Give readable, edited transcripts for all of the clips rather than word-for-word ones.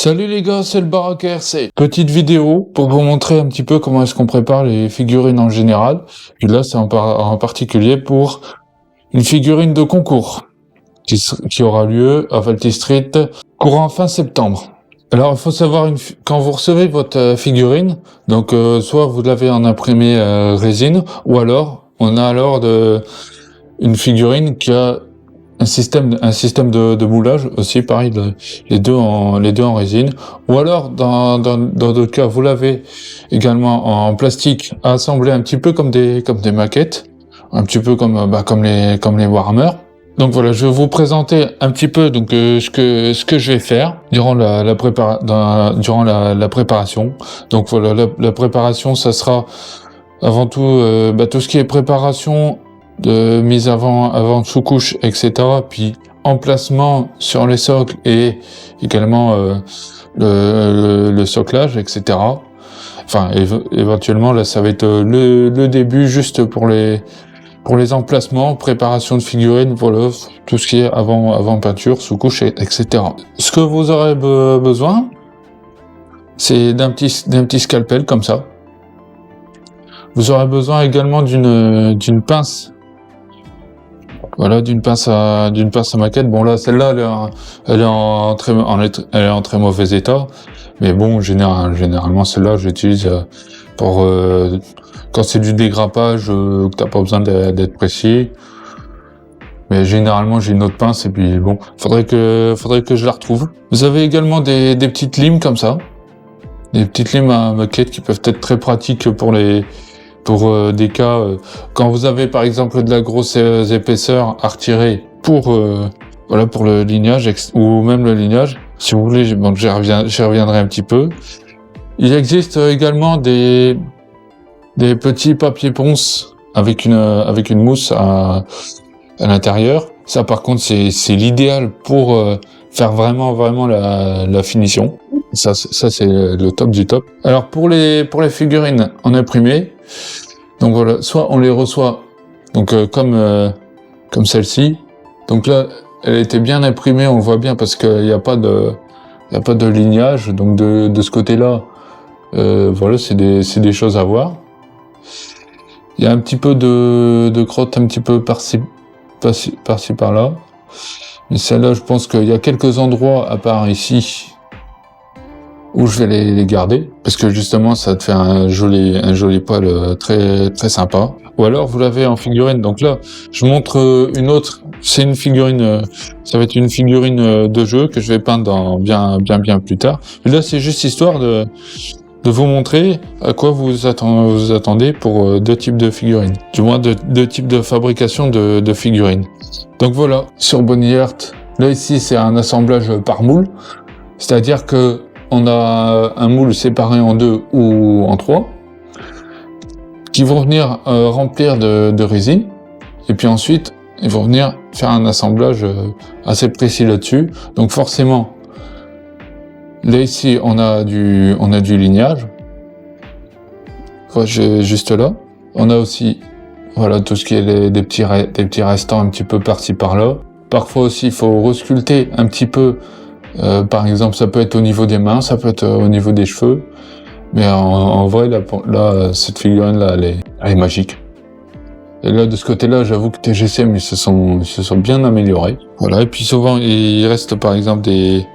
Salut les gars, c'est le Barack RC. Petite vidéo pour vous montrer un petit peu comment est-ce qu'on prépare les figurines en général. Et là, c'est en particulier pour une figurine de concours qui aura lieu à Valty Street courant fin septembre. Alors, il faut savoir, quand vous recevez votre figurine, donc soit vous l'avez en imprimé résine, ou alors, on a une figurine qui a un système de moulage aussi, pareil, les deux en résine. Ou alors, dans d'autres cas, vous l'avez également en plastique, assemblé un petit peu comme des maquettes, un petit peu comme les Warhammer. Donc voilà, je vais vous présenter un petit peu ce que je vais faire durant la préparation. Donc voilà, la préparation, ça sera avant tout tout ce qui est préparation de mise avant sous-couche, etc. Puis emplacement sur les socles et également le soclage, etc. Enfin, éventuellement là, ça va être le début juste pour les emplacements, préparation de figurines, voilà, tout ce qui est avant peinture, sous-couche, etc. Ce que vous aurez besoin, c'est d'un petit scalpel comme ça. Vous aurez besoin également d'une pince. Voilà, d'une pince à maquette. Bon là, celle-là, elle est en très mauvais état. Mais bon, généralement, celle-là, j'utilise pour quand c'est du dégrappage, que t'as pas besoin d'être précis. Mais généralement, j'ai une autre pince et puis bon, faudrait que je la retrouve. Vous avez également des petites limes comme ça, des petites limes à maquette qui peuvent être très pratiques pour des cas quand vous avez par exemple de la grosse épaisseur à retirer pour le lignage ou même le lignage. Si vous voulez, bon, j'y reviendrai un petit peu. Il existe également des petits papiers ponce avec une mousse à l'intérieur. Ça par contre c'est l'idéal pour faire vraiment la finition. Ça c'est le top du top. Alors pour les figurines en imprimé, donc voilà, soit on les reçoit donc comme celle-ci. Donc là, elle a été bien imprimée, on le voit bien parce qu'il n'y a pas de lignage. Donc de ce côté-là, voilà, c'est des choses à voir. Il y a un petit peu de crotte un petit peu par-ci par-là. Mais celle-là, je pense qu'il y a quelques endroits à part ici où je vais les garder, parce que justement ça te fait un joli poil très sympa. Ou alors vous l'avez en figurine. Donc là, je montre une autre. C'est une figurine, ça va être une figurine de jeu que je vais peindre bien plus tard. Et là, c'est juste histoire de vous montrer à quoi vous attendez pour deux types de figurines. Du moins deux types de fabrication de figurines. Donc voilà, sur Bonnie Heart, là ici c'est un assemblage par moule, c'est-à-dire que on a un moule séparé en deux ou en trois, qui vont venir remplir de résine, et puis ensuite, ils vont venir faire un assemblage assez précis là-dessus. Donc forcément, là ici, on a du lignage, juste là. On a aussi, voilà, tout ce qui est des petits restants un petit peu par-ci par-là. Parfois aussi, il faut resculpter un petit peu. Par exemple, ça peut être au niveau des mains, ça peut être au niveau des cheveux, mais en vrai, là, cette figurine-là, elle est magique. Et là, de ce côté-là, j'avoue que TGC, ils se sont bien améliorés. Voilà, et puis souvent, il reste par exemple des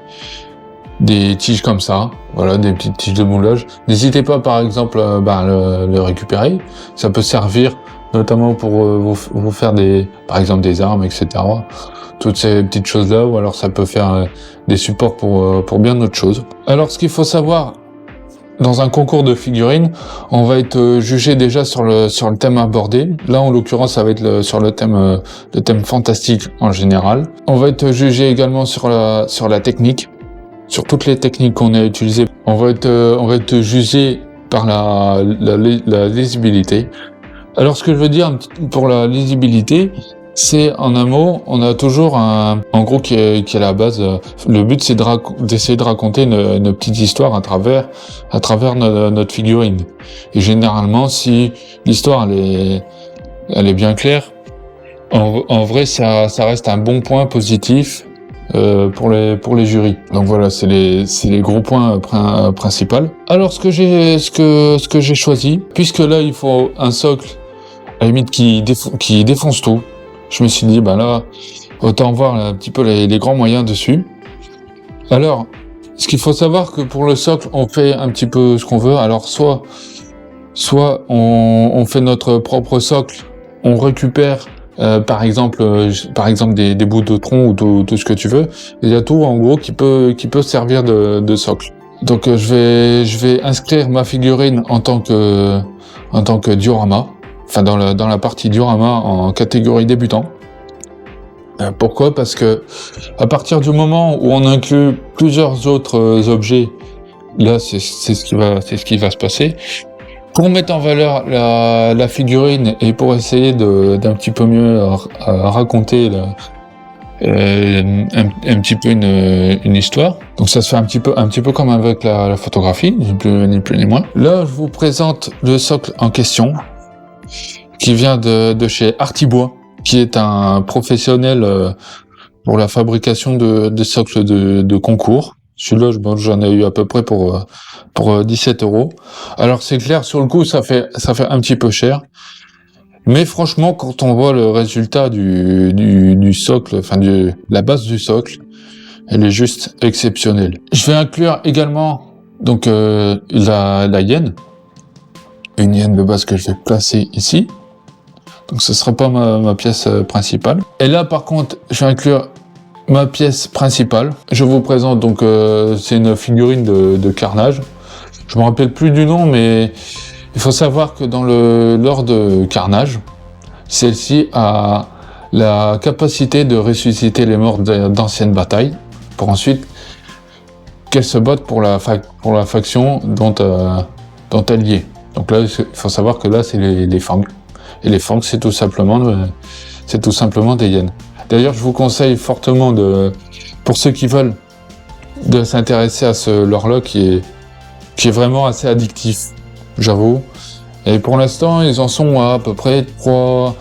tiges comme ça, voilà, des petites tiges de moulage. N'hésitez pas, par exemple, le récupérer. Ça peut servir notamment pour vous faire par exemple des armes, etc. Toutes ces petites choses-là, ou alors ça peut faire des supports pour bien d'autres choses. Alors, ce qu'il faut savoir, dans un concours de figurines, on va être jugé déjà sur le thème abordé. Là, en l'occurrence, ça va être sur le thème fantastique en général. On va être jugé également sur la technique, sur toutes les techniques qu'on a utilisées. On va être jugé par la lisibilité. Alors, ce que je veux dire pour la lisibilité, c'est en un mot, on a toujours en gros qui est la base. Le but, c'est d'essayer de raconter une petite histoire à travers notre figurine. Et généralement, si l'histoire elle est bien claire, en vrai, ça reste un bon point positif pour les jurys. Donc voilà, c'est les gros points principaux. Alors ce que j'ai choisi, puisque là il faut un socle à la limite qui défonce tout, je me suis dit bah là autant voir un petit peu les grands moyens dessus. Alors ce qu'il faut savoir que pour le socle on fait un petit peu ce qu'on veut. Alors soit on fait notre propre socle, on récupère par exemple des bouts de tronc ou tout ce que tu veux. Il y a tout en gros qui peut servir de socle. Donc je vais inscrire ma figurine en tant que diorama, enfin dans la partie diorama en catégorie débutant. Pourquoi ? Parce que à partir du moment où on inclut plusieurs autres objets, là c'est ce qui va se passer. Pour mettre en valeur la figurine et pour essayer d'un petit peu mieux raconter un petit peu une histoire. Donc ça se fait un petit peu comme avec la photographie, ni plus ni moins. Là, je vous présente le socle en question, qui vient de chez Artibois, qui est un professionnel pour la fabrication de socles de concours. Celui-là, j'en ai eu à peu près pour 17 €. Alors c'est clair, sur le coup, ça fait un petit peu cher. Mais franchement, quand on voit le résultat du socle, enfin la base du socle, elle est juste exceptionnelle. Je vais inclure également donc la hyène, une hyène de base que je vais placer ici. Donc ce sera pas ma pièce principale. Et là, par contre, je vais inclure ma pièce principale. Je vous présente donc c'est une figurine de Carnage. Je me rappelle plus du nom, mais il faut savoir que dans lors de Carnage, celle-ci a la capacité de ressusciter les morts d'anciennes batailles, pour ensuite qu'elle se batte pour la faction dont elle y est. Donc là, il faut savoir que là, c'est les Fang. Et les Fang, c'est tout simplement des hyènes. D'ailleurs, je vous conseille fortement pour ceux qui veulent, de s'intéresser à ce lore-là qui est vraiment assez addictif, j'avoue. Et pour l'instant, ils en sont à peu près 3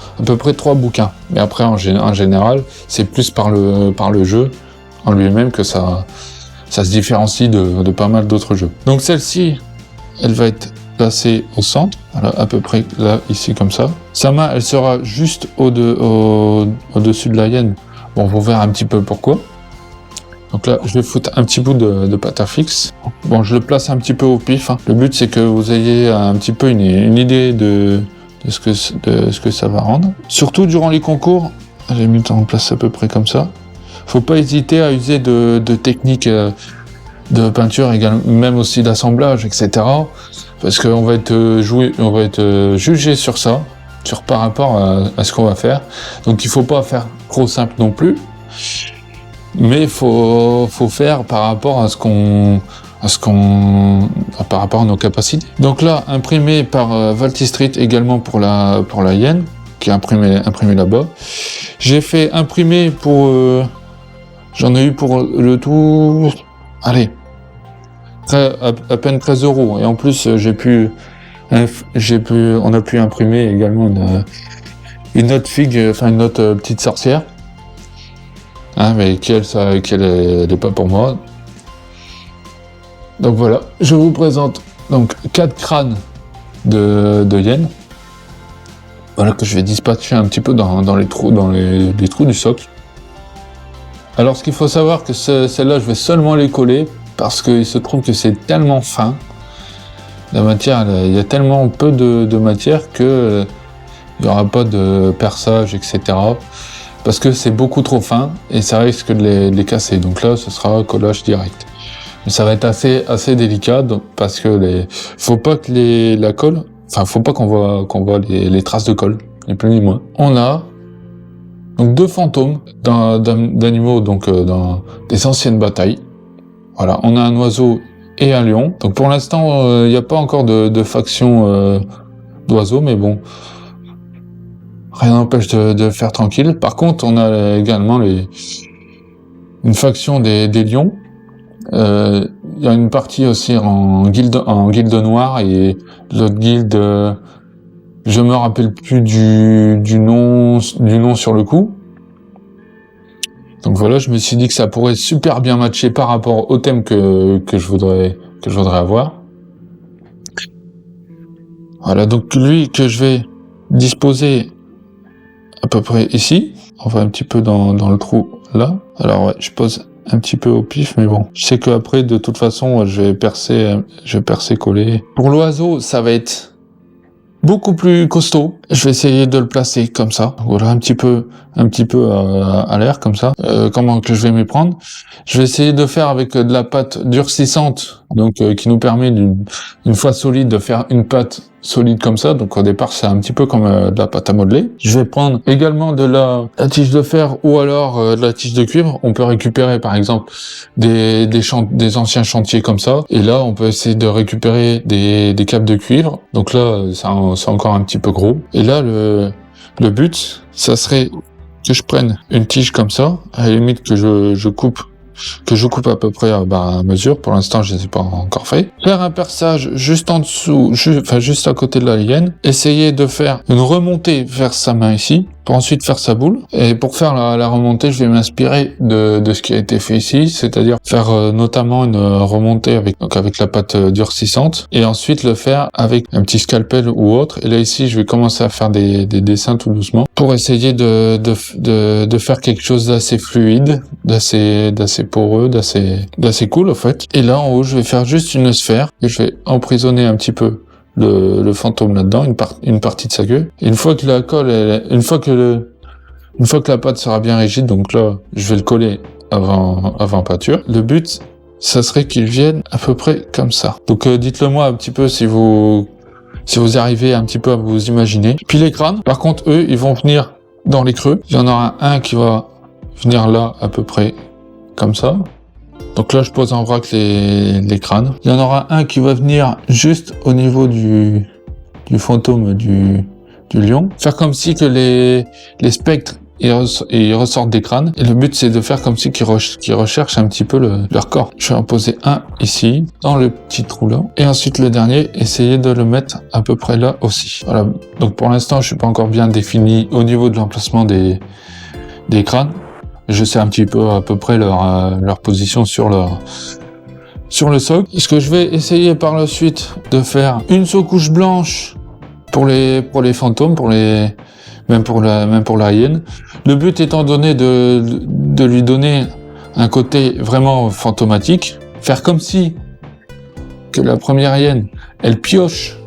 bouquins. Mais après, en général, c'est plus par le jeu en lui-même que ça se différencie de pas mal d'autres jeux. Donc celle-ci, elle va être placée au centre, voilà, à peu près là, ici, comme ça. Sa main, elle sera juste au-dessus de la hyène. Bon, vous verrez un petit peu pourquoi. Donc là, je vais foutre un petit bout de pâte à fixe. Bon, je le place un petit peu au pif, hein. Le but, c'est que vous ayez un petit peu une idée de ce que ça va rendre. Surtout durant les concours, j'ai mis en place à peu près comme ça. Faut pas hésiter à user de techniques de peinture, également, même aussi d'assemblage, etc. Parce qu'on va être jugé sur ça, par rapport à ce qu'on va faire. Donc il faut pas faire trop simple non plus. Mais il faut faire par rapport par rapport à nos capacités. Donc là, imprimé par Valty Street également pour la hyène, qui est imprimé là-bas. J'ai fait imprimer j'en ai eu pour le tout, allez, à peine 13 €. Et en plus, on a pu imprimer également une autre figue, enfin une autre petite sorcière. Hein, mais qu'elle n'est pas pour moi. Donc voilà, je vous présente donc 4 crânes de hyène. Voilà, que je vais dispatcher un petit peu dans les trous du socle. Alors ce qu'il faut savoir, que celle-là, je vais seulement les coller parce qu'il se trouve que c'est tellement fin. La matière, il y a tellement peu de matière que il n'y aura pas de perçage, etc. Parce que c'est beaucoup trop fin et ça risque de les casser. Donc là, ce sera collage direct. Mais ça va être assez délicat, parce que faut pas que la colle, enfin, faut pas qu'on voit les traces de colle, ni plus ni moins. On a donc 2 fantômes d'animaux, donc dans des anciennes batailles. Voilà, on a un oiseau et un lion. Donc pour l'instant, il n'y a pas encore de faction d'oiseaux, mais bon, rien n'empêche de faire tranquille. Par contre, on a également une faction des lions. Il y a une partie aussi en guilde noire, et l'autre guilde, je me rappelle plus du nom sur le coup. Donc voilà, je me suis dit que ça pourrait super bien matcher par rapport au thème que je voudrais avoir. Voilà, donc lui que je vais disposer à peu près ici. On va un petit peu dans le trou là. Alors ouais, je pose un petit peu au pif, mais bon. Je sais qu'après, de toute façon, je vais percer coller. Pour l'oiseau, ça va être beaucoup plus costaud. Je vais essayer de le placer comme ça. Voilà, un petit peu à l'air comme ça. Comment que je vais m'y prendre? Je vais essayer de faire avec de la pâte durcissante, donc qui nous permet une fois solide de faire une pâte solide comme ça. Donc au départ, c'est un petit peu comme de la pâte à modeler. Je vais prendre également de la tige de fer ou alors de la tige de cuivre. On peut récupérer par exemple des anciens chantiers comme ça. Et là, on peut essayer de récupérer des câbles de cuivre. Donc là, c'est encore un petit peu gros. Et là, le but, ça serait que je prenne une tige comme ça, à la limite que je coupe à peu près à mesure. Pour l'instant, je ne les ai pas encore fait. Faire un perçage juste en dessous, juste à côté de la liane. Essayer de faire une remontée vers sa main ici, pour ensuite faire sa boule. Et pour faire la remontée, je vais m'inspirer de ce qui a été fait ici, c'est-à-dire faire notamment une remontée avec la pâte durcissante, et ensuite le faire avec un petit scalpel ou autre. Et là ici, je vais commencer à faire des dessins tout doucement pour essayer de faire quelque chose d'assez fluide, d'assez poreux, d'assez cool en fait. Et là en haut, je vais faire juste une sphère et je vais emprisonner un petit peu le fantôme là-dedans, une partie de sa queue. Et une fois que la colle, une fois que la pâte sera bien rigide, donc là, je vais le coller avant pâture. Le but, ça serait qu'il vienne à peu près comme ça. Donc dites-le moi un petit peu si vous arrivez un petit peu à vous imaginer. Puis les crânes, par contre, eux, ils vont venir dans les creux. Il y en aura un qui va venir là à peu près comme ça. Donc là, je pose en vrac les crânes. Il y en aura un qui va venir juste au niveau du fantôme du lion. Faire comme si que les spectres ils ressortent des crânes. Et le but, c'est de faire comme si qu'ils recherchent un petit peu leur corps. Je vais en poser un ici, dans le petit trou là. Et ensuite, le dernier, essayer de le mettre à peu près là aussi. Voilà. Donc pour l'instant, je suis pas encore bien défini au niveau de l'emplacement des crânes. Je sais un petit peu à peu près leur position sur le socle. Ce que je vais essayer par la suite de faire une sous-couche blanche pour les fantômes, même pour la hyène. Le but étant donné de lui donner un côté vraiment fantomatique, faire comme si que la première hyène, elle pioche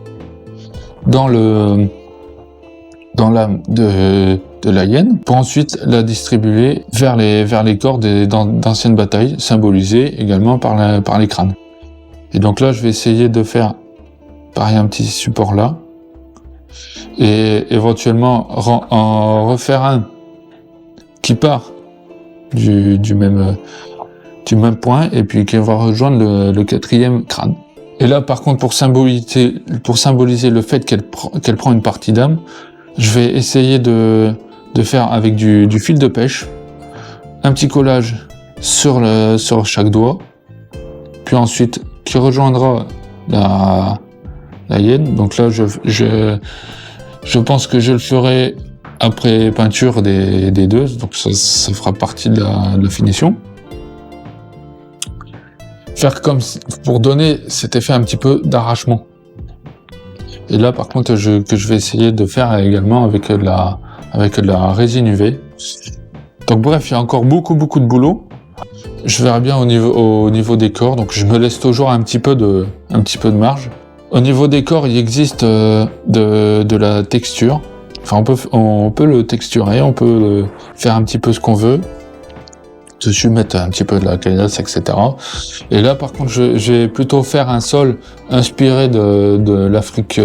dans l'âme de la hyène, pour ensuite la distribuer vers les corps d'anciennes batailles, symbolisées également par les crânes. Et donc là, je vais essayer de faire pareil un petit support là, et éventuellement en refaire un qui part du même point, et puis qui va rejoindre le quatrième crâne. Et là, par contre, pour symboliser le fait qu'elle prend une partie d'âme, je vais essayer de faire avec du fil de pêche un petit collage sur chaque doigt, puis ensuite qui rejoindra la hyène. Donc là, je pense que je le ferai après peinture des deux, donc ça fera partie de la finition. Faire comme pour donner cet effet un petit peu d'arrachement. Et là, par contre, que je vais essayer de faire également avec de la résine UV. Donc bref, il y a encore beaucoup de boulot. Je verrai bien au niveau des corps, donc je me laisse toujours un petit peu de marge. Au niveau des corps, il existe de la texture. Enfin, on peut le texturer, on peut faire un petit peu ce qu'on veut. Dessus, mettre un petit peu de la caillasse, etc. Et là, par contre, je vais plutôt faire un sol inspiré de l'Afrique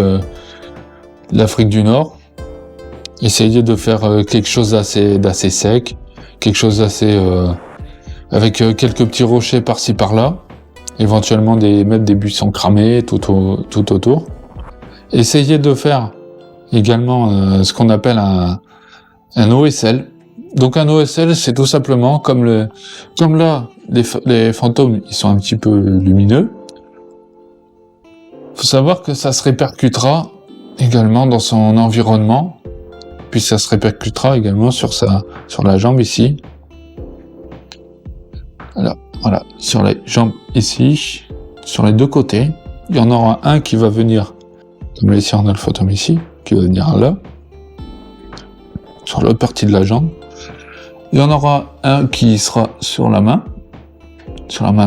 du Nord. Essayer de faire quelque chose d'assez sec, quelque chose d'assez avec quelques petits rochers par-ci par-là, éventuellement mettre des buissons cramés tout autour. Essayer de faire également ce qu'on appelle un OSL. Donc un OSL, c'est tout simplement comme là les fantômes, ils sont un petit peu lumineux. Faut savoir que ça se répercutera également dans son environnement, puis ça se répercutera également sur la jambe ici. Alors, voilà, sur les jambes ici, sur les deux côtés, il y en aura un qui va venir, comme ici on a le photome ici, qui va venir là, sur l'autre partie de la jambe. Il y en aura un qui sera sur la main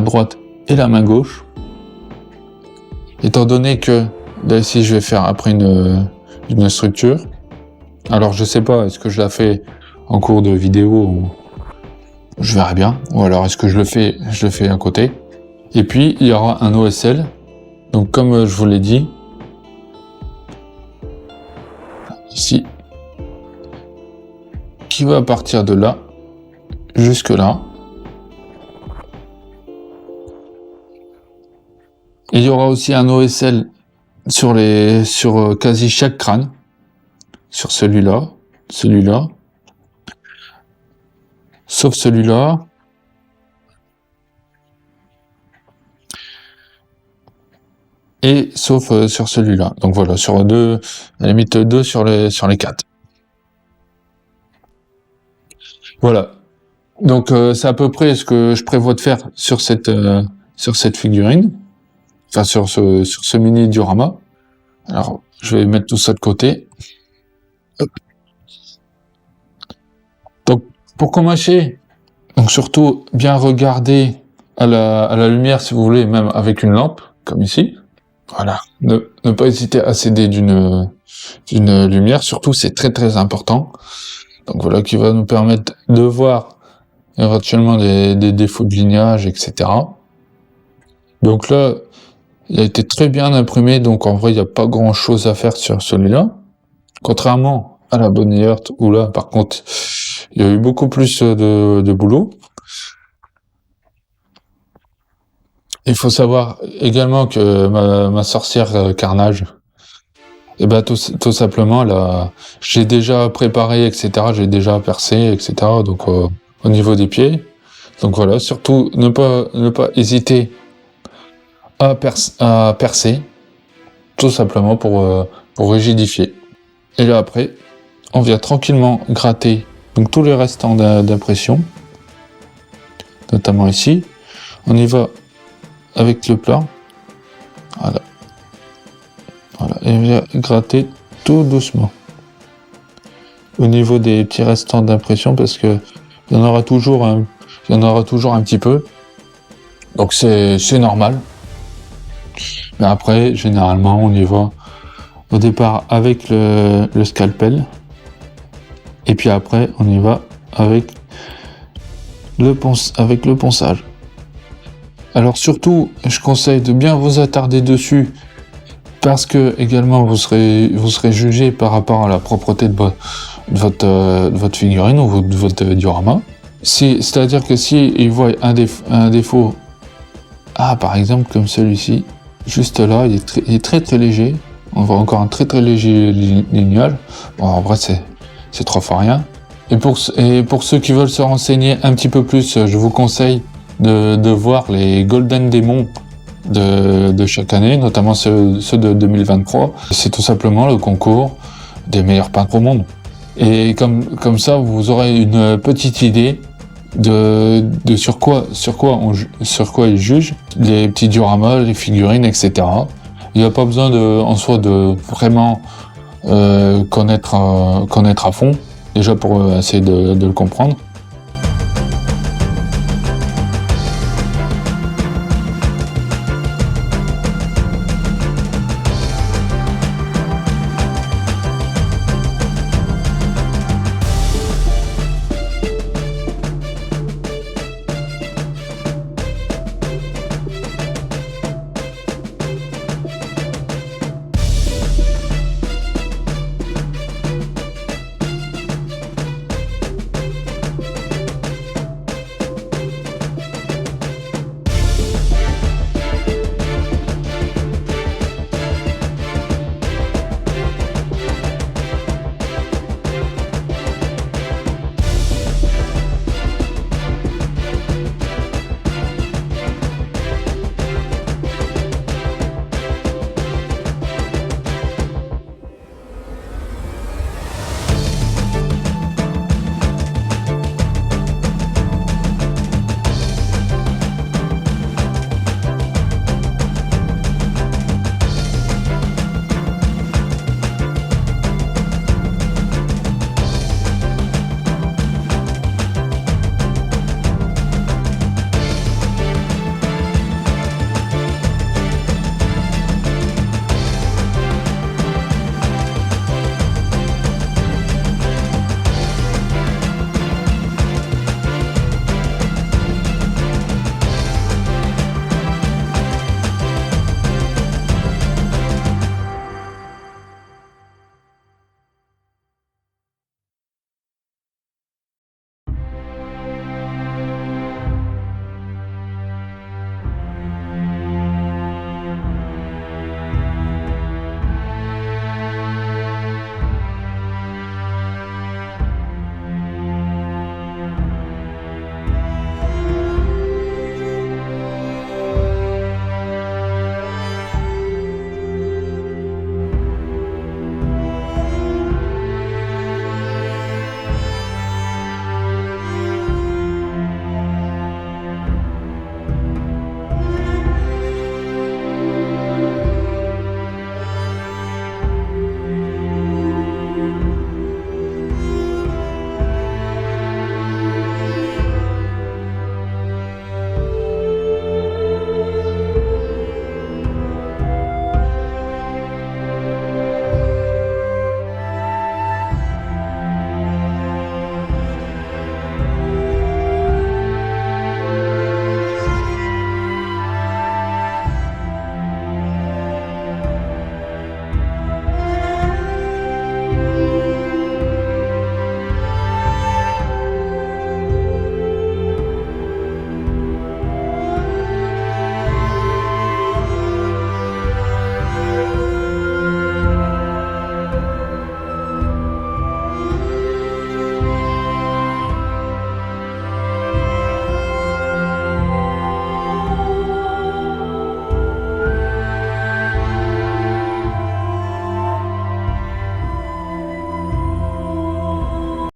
droite et la main gauche. Étant donné que là ici je vais faire après une structure, alors je sais pas, est-ce que je la fais en cours de vidéo ou je verrai bien, ou alors est-ce que je le fais à côté. Et puis il y aura un OSL, donc comme je vous l'ai dit, ici, qui va partir de là jusque là. Et il y aura aussi un OSL sur quasi chaque crâne, sur celui-là, sauf celui-là. Et sauf sur celui-là. Donc voilà, sur deux, à la limite 2 sur les 4. Voilà. Donc c'est à peu près ce que je prévois de faire sur cette figurine. Enfin sur ce mini diorama. Alors je vais mettre tout ça de côté. Hop. Donc pour commacher, donc surtout bien regarder à la lumière si vous voulez, même avec une lampe, comme ici. Voilà, ne pas hésiter à s'aider d'une lumière, surtout c'est très très important. Donc voilà, qui va nous permettre de voir éventuellement des défauts de lignage, etc. Donc là, il a été très bien imprimé, donc en vrai il n'y a pas grand chose à faire sur celui-là. Contrairement à la Bonnie Heart, où là par contre, il y a eu beaucoup plus de boulot. Il faut savoir également que ma sorcière Carnage, et ben tout simplement là, j'ai déjà préparé, etc. J'ai déjà percé, etc. Donc au niveau des pieds. Donc voilà, surtout ne pas hésiter à percer, tout simplement pour rigidifier. Et là après, on vient tranquillement gratter donc tous les restants d'impression, notamment ici. On y va avec le plat, voilà, et on vient gratter tout doucement au niveau des petits restants d'impression, parce que il y en aura toujours un petit peu, donc c'est normal. Mais après, généralement, on y va au départ avec le scalpel, et puis après, on y va avec le ponçage. Alors surtout, je conseille de bien vous attarder dessus, parce que également vous serez jugé par rapport à la propreté de votre figurine ou de votre diorama. C'est-à-dire que si ils voient un défaut, par exemple comme celui-ci, juste là, il est très très léger. On voit encore un très très léger lignage. Bon, en vrai, c'est 3 fois rien. Et pour ceux qui veulent se renseigner un petit peu plus, je vous conseille de voir les Golden Demons de chaque année, notamment ceux de 2023. C'est tout simplement le concours des meilleurs peintres au monde. Et comme ça, vous aurez une petite idée de sur quoi ils jugent les petits dioramas, les figurines, etc. Il n'y a pas besoin en soi de vraiment connaître à fond, déjà pour essayer de le comprendre.